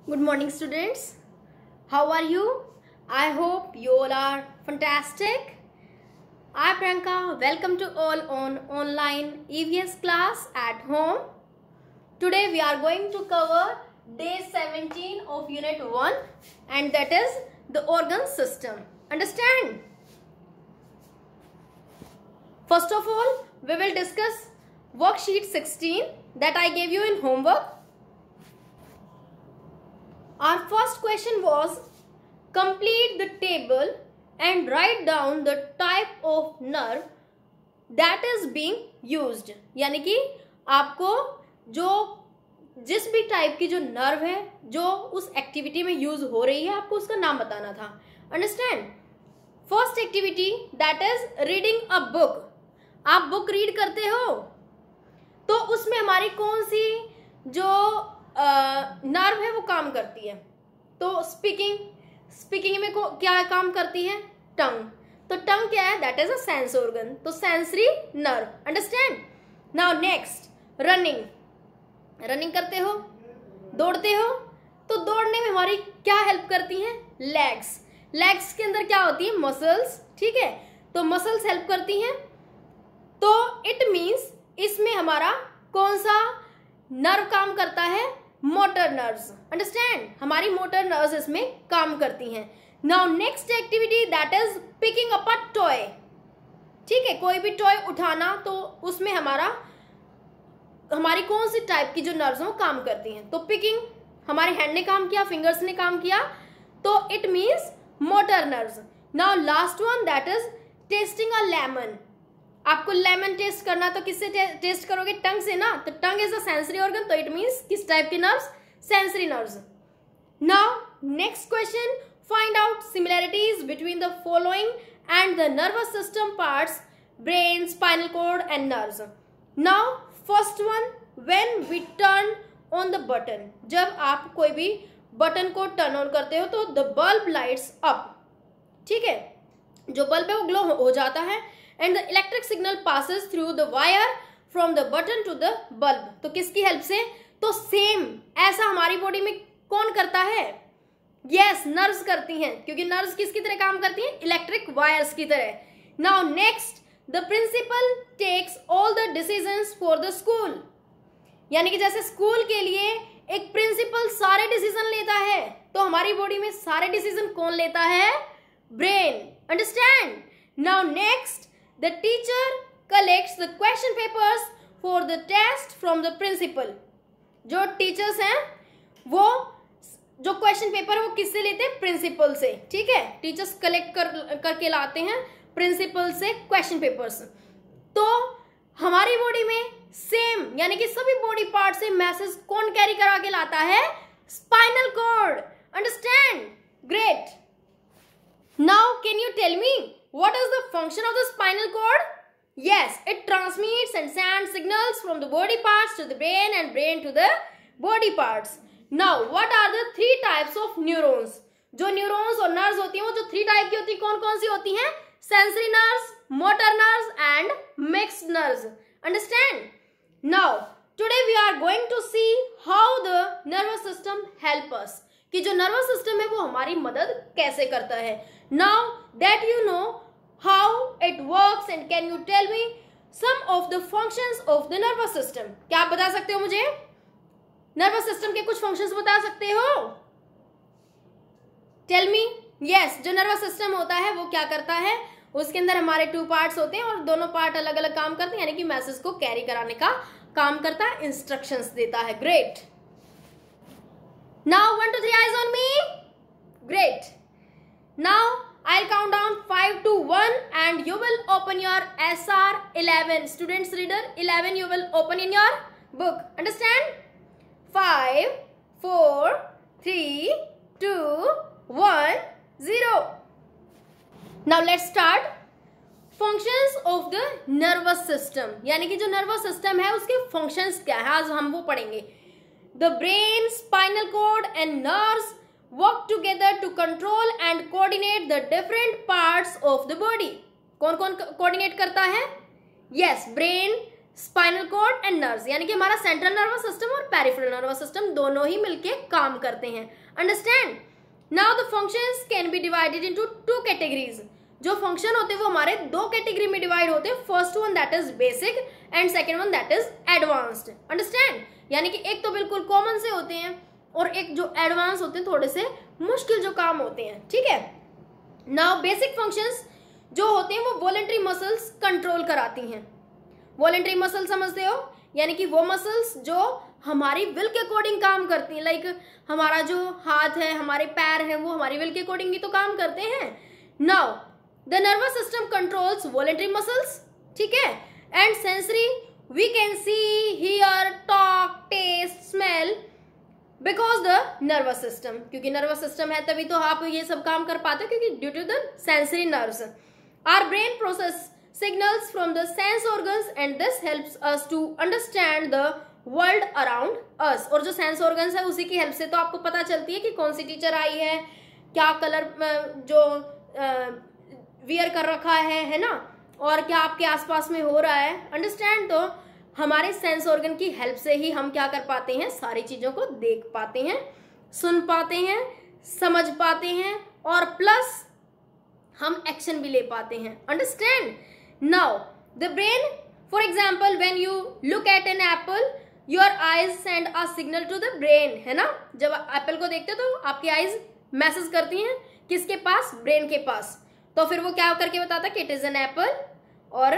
Good morning, students. How are you? I hope you all are fantastic. I am Priyanka. Welcome to all on online EVS class at home. Today we are going to cover day 17 of unit 1, and that is the organ system. Understand? First of all, we will discuss worksheet 16 that I gave you in homework. Our first question was, complete the table and write down the type of nerve that is being used. यानी कि आपको जिस भी type की जो nerve है जो उस एक्टिविटी में यूज हो रही है आपको उसका नाम बताना था. Understand? First activity that is reading a book. आप बुक रीड करते हो तो उसमें हमारी कौन सी जो नर्व है वो काम करती है. तो स्पीकिंग में क्या काम करती है? टंग. तो टंग क्या है? That is a sense organ. तो sensory nerve. Understand? Now next, running करते हो, दौड़ते हो, तो दौड़ने में हमारी क्या हेल्प करती हैं? लेग्स के अंदर क्या होती है? मसल्स. ठीक है, तो मसल्स हेल्प करती हैं. तो इट मीन्स इसमें हमारा कौन सा नर्व काम करता है? Motor nerves. अंडरस्टैंड? हमारी मोटर नर्व्स इसमें काम करती हैं. Now next activity that is picking up a toy. ठीक है, कोई भी टॉय उठाना, तो उसमें हमारी कौन सी टाइप की जो नर्व्स हैं वो काम करती हैं? तो पिकिंग हमारे हैंड ने काम किया, फिंगर्स ने काम किया, तो it means motor nerves. Now last one that is tasting a lemon. आपको लेमन टेस्ट करना, तो किससे टेस्ट करोगे? टंग से ना. तो tongue is a sensory organ, तो इट मीन्स किस टाइप के nerves? Sensory nerves. Now next question, find out similarities between the following and the nervous system parts, brain, spinal cord and nerves. Now first one, when we turn on the button. जब आप कोई भी button को turn on करते हो तो the bulb lights up. ठीक है, जो बल्ब है वो ग्लो हो जाता है. And the electric signal passes through the wire from the button to the bulb. तो किसकी हेल्प से? तो सेम ऐसा हमारी बॉडी में कौन करता है? यस, नर्व्स करती हैं, क्योंकि नर्व्स किसकी तरह काम करती हैं? इलेक्ट्रिक वायर्स की तरह. Now next, the principal takes all the decisions for the school. यानी कि जैसे स्कूल के लिए एक प्रिंसिपल सारे डिसीजन लेता है, तो हमारी बॉडी में सारे डिसीजन कौन लेता है? Brain. Understand? Now next, the teacher collects the question papers for the test from the principal. जो टीचर्स हैं वो जो क्वेश्चन पेपर है वो किससे लेते हैं? प्रिंसिपल से. ठीक है, टीचर्स कलेक्ट करके लाते हैं प्रिंसिपल से क्वेश्चन पेपर्स. तो हमारी बॉडी में सेम, यानी कि सभी बॉडी पार्ट से मैसेज कौन कैरी करा के लाता है? Spinal cord. Understand? Great. Now can you tell me what is the function of the spinal cord? Yes, it transmits and sends signals from the body parts to the brain and brain to the body parts. Now, what are the three types of neurons? जो neurons और nerves होती हैं वो जो 3 type की होती है, कौन कौन सी होती हैं? Sensory nerves, motor nerves and mixed nerves. Understand? Now today we are going to see how the nervous system help us, कि जो नर्वस सिस्टम है वो हमारी मदद कैसे करता है. Now that you know how it works, and can you tell me some of the functions of the nervous system? क्या आप बता सकते हो मुझे? नर्वस सिस्टम के कुछ फंक्शंस बता सकते हो? Tell me. यस, जो नर्वस सिस्टम होता है वो क्या करता है? उसके अंदर हमारे 2 पार्ट्स होते हैं और दोनों पार्ट अलग अलग काम करते हैं, यानी कि मैसेज को कैरी कराने का काम करता है, इंस्ट्रक्शंस देता है. Great. Now 1 2 3 eyes on me. Great. Now I'll count down 5 to 1 and you will open your SR 11. Students, reader 11 you will open in your book. Understand? 5 4 3 2 1 0. Now let's start. Functions of the nervous system. यानी कि जो nervous system है उसके functions क्या है, आज हम वो पढ़ेंगे. The brain, spinal cord and nerves work together to control and coordinate the different parts of the body. कौन कौन कोऑर्डिनेट करता है? Yes, brain, spinal cord and nerves, यानी कि हमारा सेंट्रल नर्वस सिस्टम और पेरिफेरल नर्वस सिस्टम दोनों ही मिलके काम करते हैं। Understand? Now the functions can be divided into 2 categories. जो फंक्शन होते हैं वो हमारे 2 कैटेगरी में डिवाइड होते हैं। First one that is basic and second one that is advanced. Understand? यानी कि एक तो बिल्कुल कॉमन से होते हैं और एक जो एडवांस होते हैं, थोड़े से मुश्किल जो काम होते हैं। ठीक है, नाउ बेसिक फंक्शंस जो होते हैं वो वॉलेंटरी मसल्स कंट्रोल कराती हैं। वॉलेंटरी मसल समझते हो, यानी कि वो मसल्स जो हमारी विल के अकॉर्डिंग काम करती हैं। लाइक हमारा जो हाथ है, हमारे पैर हैं, वो हमारी विल के अकॉर्डिंग ही तो काम करते हैं। Now the nervous system controls voluntary muscles, ठीक है, and sensory we can see, hear, talk, taste, smell because the nervous system. क्योंकि नर्वस सिस्टम है तभी तो आप ये सब काम कर पाते हो, क्योंकि due to the sensory nerves. Our brain process signals from the sense organs and this helps us to understand the world around us। और जो सेंस ऑर्गन्स है उसी की हेल्प से तो आपको पता चलती है कि कौन सी टीचर आई है, क्या कलर जो वियर कर रखा है ना, और क्या आपके आसपास में हो रहा है। अंडरस्टैंड? तो हमारे सेंस ऑर्गन की हेल्प से ही हम क्या कर पाते हैं, सारी चीजों को देख पाते हैं, सुन पाते हैं, समझ पाते हैं और प्लस हम एक्शन भी ले पाते हैं। Understand? Now, the brain, for example, when you look at an apple, your eyes send a signal to the brain, है ना? जब एप्पल को देखते हो तो आपकी आईज मैसेज करती हैं किसके पास, ब्रेन के पास। तो फिर वो क्या करके बताता है कि इट इज एन एप्पल और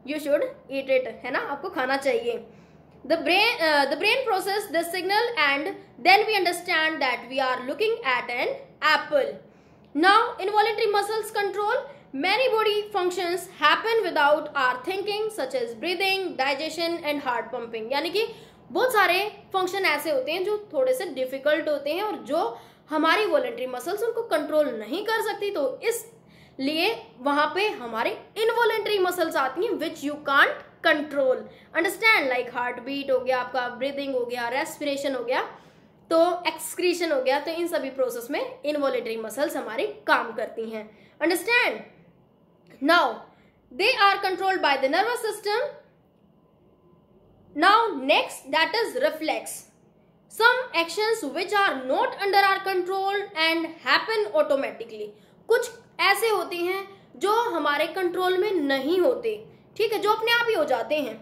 यू शुड ईट इट, है ना, आपको खाना चाहिए। The brain process the signal and then we understand that we are looking at an apple. Now, involuntary muscles control many body functions happen without our thinking such as breathing, digestion and heart pumping। यानी कि बहुत सारे function ऐसे होते हैं जो थोड़े से डिफिकल्ट होते हैं और जो हमारी वॉलेंटरी मसल्स उनको कंट्रोल नहीं कर सकती, तो इसलिए वहां पे हमारे इनवॉलेंटरी मसल्स आती हैं which you can't control. Understand? Like heart beat हो गया आपका, ब्रीदिंग हो गया, रेस्पिरेशन हो गया, तो एक्सक्रीशन हो गया। तो इन सभी प्रोसेस में इनवॉलेंटरी मसल्स हमारी काम करती हैं। Understand? Now, they are controlled by the nervous system. Now, next, that is reflex. Some actions which are not under our control and happen automatically. कुछ ऐसे होते हैं जो हमारे कंट्रोल में नहीं होते, ठीक है, जो अपने आप ही हो जाते हैं,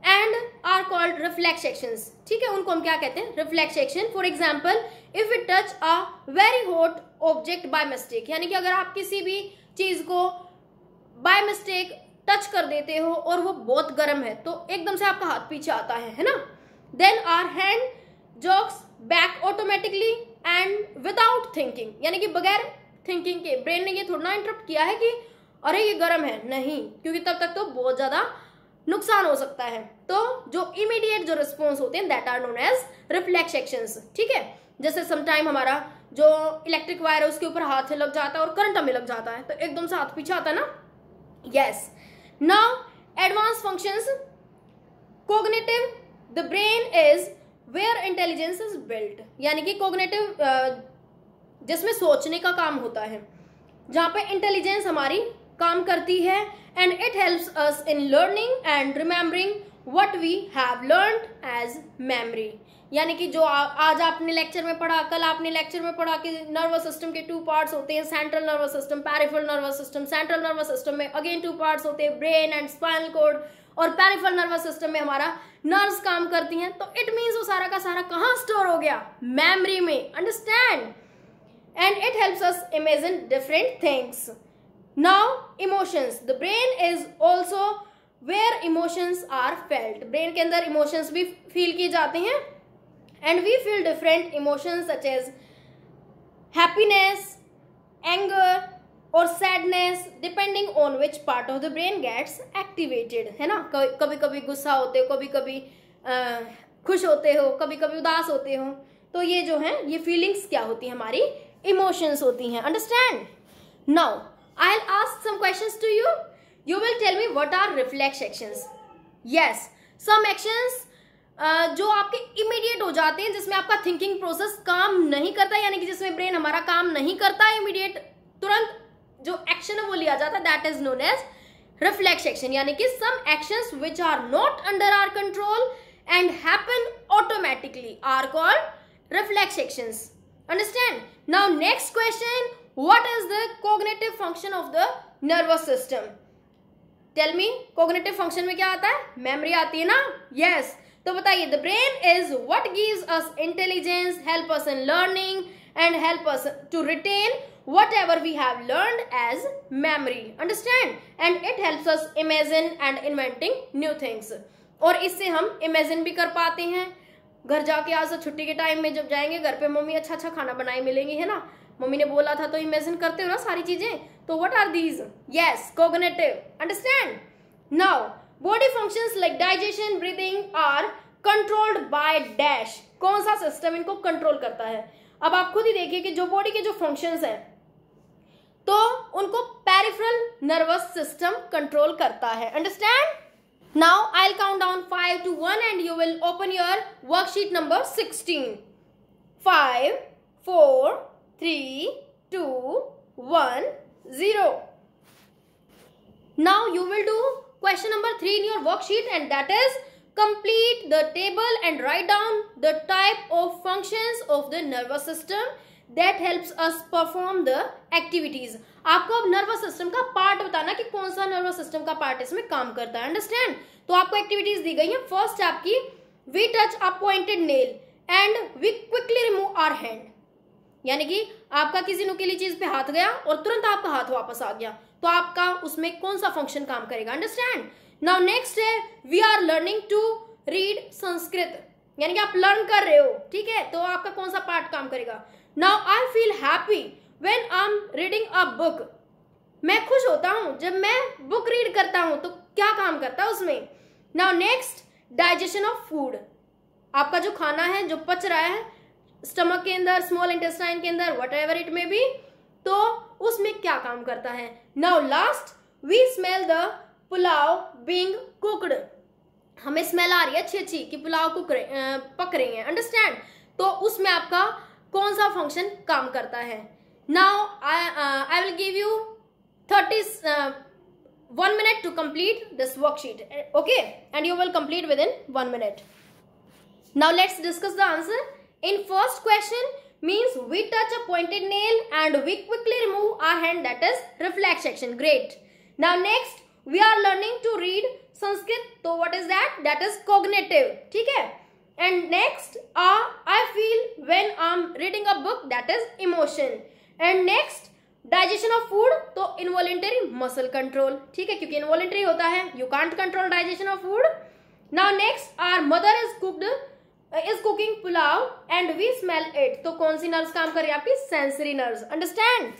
and are called reflex actions। ठीक है, उनको हम क्या कहते हैं, reflex action। For example, if we touch a very hot object by mistake, यानी कि अगर आप किसी भी चीज को बाय मिस्टेक टच कर देते हो और वो बहुत गर्म है तो एकदम से आपका हाथ पीछे आता है ना, then our hand jerks back automatically and without thinking, यानी कि बगैर थिंकिंग के ब्रेन ने ये थोड़ा ना इंटरप्ट किया है कि अरे ये गर्म है, नहीं, क्योंकि तब तक तो बहुत ज्यादा नुकसान हो सकता है। तो जो इमीडिएट जो रिस्पॉन्स होते हैं that are known as reflex actions. ठीक है, जैसे समटाइम हमारा जो इलेक्ट्रिक वायर है उसके ऊपर हाथ लग जाता है और करंट हमें लग जाता है तो एकदम से हाथ पीछे आता है ना। Yes. Now, advanced functions. Cognitive. The brain is where intelligence is built. यानी कि cognitive जिसमें सोचने का काम होता है, जहाँ पे इंटेलिजेंस हमारी काम करती है, and it helps us in learning and remembering what we have learned as memory। यानी कि जो आज आपने लेक्चर में पढ़ा, कल आपने लेक्चर में पढ़ा कि नर्वस सिस्टम के 2 पार्ट्स होते हैं, central nervous system, peripheral nervous system. Central nervous system में अगेन 2 पार्ट्स होते हैं, ब्रेन एंड स्पाइनल कॉर्ड, और पेरिफेरल नर्वस सिस्टम में हमारा नर्व्स काम करती हैं। तो इट मीन्स वो सारा का सारा कहाँ स्टोर हो गया, मेमोरी में। Understand? And it helps us imagine different things. Now emotions. The brain is also where emotions are felt. Brain के अंदर इमोशंस भी फील किए जाते हैं and we feel different emotions such as happiness, anger or sadness depending on which part of the brain gets activated, है ना। कभी कभी गुस्सा होते हो, कभी कभी खुश होते हो, कभी कभी उदास होते हो, तो ये जो है ये फीलिंग्स क्या होती है, हमारी इमोशंस होती हैं। Understand? Now I will ask some questions to you, you will tell me what are reflex actions. Yes, some actions जो आपके इमीडिएट हो जाते हैं, जिसमें आपका थिंकिंग प्रोसेस काम नहीं करता, यानी कि जिसमें ब्रेन हमारा काम नहीं करता, इमीडिएट तुरंत जो एक्शन है वो लिया जाता है, that is known as reflex action, यानी कि some actions which are not under our control and happen automatically are called reflex actions. Understand? Now next question, what is the cognitive function of the nervous system? Tell me, cognitive function में क्या आता है? memory आती है ना? Yes. तो बताइए, the brain is what gives us intelligence, help us in learning and help us to retain whatever we have learned as memory. Understand? And it helps us imagine and inventing new things. और इससे हम imagine भी कर पाते हैं. घर जाके आज छुट्टी के टाइम में जब जाएंगे घर पे, मम्मी अच्छा अच्छा खाना बनाए मिलेंगी, है ना, मम्मी ने बोला था, तो इमेजिन करते हो ना सारी चीजें. तो what are these? Yes, cognitive. Understand? Now body functions like digestion, breathing are controlled by dash. कौन सा सिस्टम इनको कंट्रोल करता है? अब आप खुद ही देखिए कि जो बॉडी के जो फंक्शंस हैं तो उनको पेरिफेरल नर्वस सिस्टम कंट्रोल करता है. Understand? Now I'll count down 5 to 1 and you will open your worksheet number 16. 5, 4, 3, 2, 1, 0. Now you will do question number 3 in your worksheet, and that is complete the table and write down the type of functions of the nervous system that helps us perform the activities. आपको अब nervous system का part बताना कि कौन सा nervous system का part इसमें काम करता है. अंडरस्टैंड? तो आपको एक्टिविटीज दी गई है. फर्स्ट आपकी, we touch a pointed nail and we quickly remove our hand. यानी कि आपका किसी नुकीली चीज पे हाथ गया और तुरंत आपका हाथ वापस आ गया, तो आपका उसमें कौन सा फंक्शन काम करेगा. अंडरस्टैंड? नाउ नेक्स्ट है, we are learning to read Sanskrit. यानी कि आप लर्न कर रहे हो, ठीक है, तो आपका कौन सा पार्ट काम करेगा. Now I feel happy when I am reading a book. मैं खुश होता हूं जब मैं बुक रीड करता हूं, तो क्या काम करता है उसमें. Now next, digestion of food. आपका जो खाना है जो पच रहा है स्टमक के अंदर, स्मॉल इंटेस्टाइन के अंदर, whatever it may be, तो उसमें क्या काम करता है. Now last, we smell the pulao being cooked. हमें स्मेल आ रही है अच्छी अच्छी कि पुलाव पक रही है. अंडरस्टैंड? तो उसमें आपका कौन सा फंक्शन काम करता है. Now I will give you 1 minute to complete this worksheet, okay, and you will complete within 1 minute. Now let's discuss the answer. In first question means we touch a pointed nail and we quickly remove our hand, that is reflex action. Great. Now next, we are learning to read Sanskrit, so what is that? That is cognitive. ठीक है? And next, I feel when I'm reading a book, that is emotion. And next, digestion of food, तो involuntary muscle control. ठीक है, क्योंकि involuntary होता है, you can't control digestion of food. Now next, our mother is cooking pulao and we smell it. तो कौन सी nerves काम कर रही है आपकी? Sensory nerves. Understand?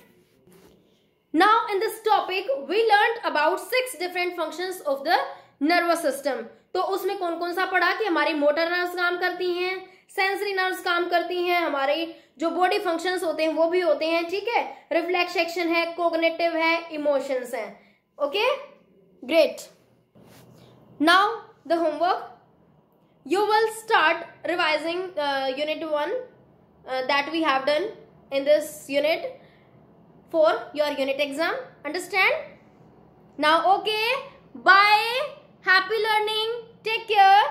Now in this topic we learned about 6 different functions of the nervous system. तो उसमें कौन कौन सा पढ़ा कि हमारी मोटर नर्व्स काम करती हैं, सेंसरी नर्व्स काम करती हैं, हमारी जो बॉडी फंक्शंस होते हैं वो भी होते हैं. ठीक है, रिफ्लेक्स एक्शन है, कोग्निटिव है, इमोशंस है. Okay, great. Now the homework, you will start revising unit 1 that we have done in this unit for your unit exam. Understand? Now okay, bye, happy learning, take care.